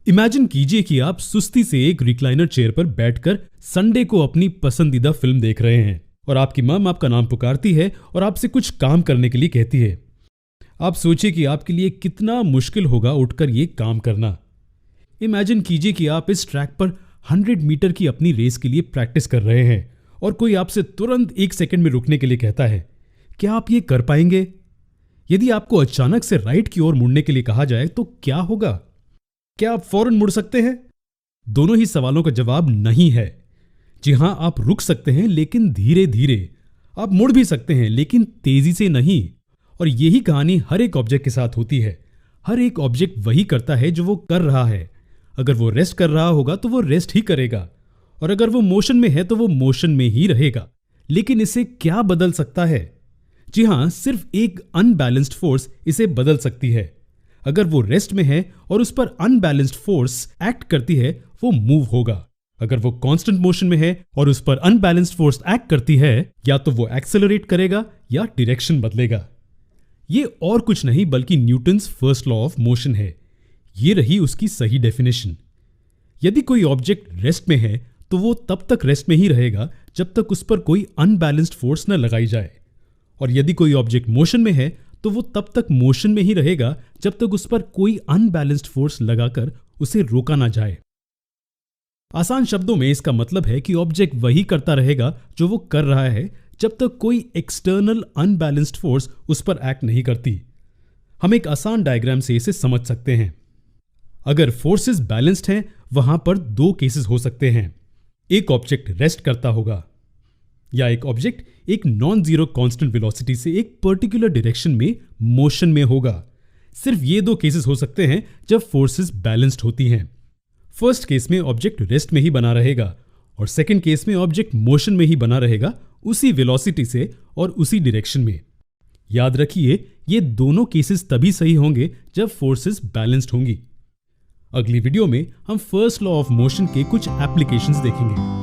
Imagine कीजिए कि आप सुस्ती से एक रिक्लाइनर चेयर पर बैठकर संडे को अपनी पसंदीदा फिल्म देख रहे हैं और आपकी मम आपका नाम पुकारती है और आपसे कुछ काम करने के लिए कहती है। आप सोचिए कि आपके लिए कितना मुश्किल होगा उठकर ये काम करना। इमेजिन कीजिए कि आप इस ट्रैक पर 100 मीटर की अपनी रेस के लिए प्रैक्टिस कर रहे हैं और कोई आपसे तुरंत 1 सेकंड में रुकने के लिए कहता है। क्या आप ये कर पाएंगे? यदि आपको अचानक से राइट की ओर मुड़ने के लिए कहा जाए तो क्या होगा? क्या आप फौरन मुड़ सकते हैं? दोनों ही सवालों का जवाब नहीं है। जी हां, आप रुक सकते हैं लेकिन धीरे धीरे। आप मुड़ भी सकते हैं लेकिन तेजी से नहीं। और यही कहानी हर एक ऑब्जेक्ट के साथ होती है। हर एक ऑब्जेक्ट वही करता है जो वो कर रहा है। अगर वो रेस्ट कर रहा होगा तो वो रेस्ट ही करेगा, और अगर वो मोशन में है तो वो मोशन में ही रहेगा। लेकिन इसे क्या बदल सकता है? जी हां, सिर्फ एक अनबैलेंस्ड फोर्स इसे बदल सकती है। अगर वो रेस्ट में है और उस पर अनबैलेंस्ड फोर्स एक्ट करती है, वो मूव होगा। अगर वो कांस्टेंट मोशन में है और उस पर अनबैलेंस्ड फोर्स एक्ट करती है, या तो वो एक्सेलरेट करेगा या डायरेक्शन बदलेगा। ये और कुछ नहीं बल्कि Newton's first law of motion है। ये रही उसकी सही डेफिनेशन। यदि कोई ऑब्जेक्ट रेस्ट में है तो वो तब तक रेस्ट में ही रहेगा जब तक उस पर कोई अनबैलेंस्ड फोर्स न लगाई जाए, और यदि कोई ऑब्जेक्ट मोशन में है तो वो तब तक मोशन में ही रहेगा जब तक उस पर कोई अनबैलेंस्ड फोर्स लगाकर उसे रोका ना जाए। आसान शब्दों में इसका मतलब है कि ऑब्जेक्ट वही करता रहेगा जो वो कर रहा है जब तक कोई एक्सटर्नल अनबैलेंस्ड फोर्स उस पर एक्ट नहीं करती। हम एक आसान डायग्राम से इसे समझ सकते हैं। अगर फोर्सेस बैलेंस्ड हैं, वहां पर 2 केसेस हो सकते हैं। एक ऑब्जेक्ट रेस्ट करता होगा, या एक ऑब्जेक्ट एक नॉन जीरो कांस्टेंट वेलोसिटी से एक पर्टिकुलर डायरेक्शन में मोशन में होगा। सिर्फ ये 2 केसेस हो सकते हैं जब फोर्सेस बैलेंस्ड होती हैं। फर्स्ट केस में ऑब्जेक्ट रेस्ट में ही बना रहेगा, और सेकंड केस में ऑब्जेक्ट मोशन में ही बना रहेगा, उसी वेलोसिटी से और उसी डायरेक्शन में। याद रखिए, ये दोनों केसेस तभी सही होंगे जब फोर्सेस बैलेंस्ड होंगी। अगली वीडियो में हम फर्स्ट लॉ ऑफ मोशन के कुछ एप्लीकेशंस देखेंगे।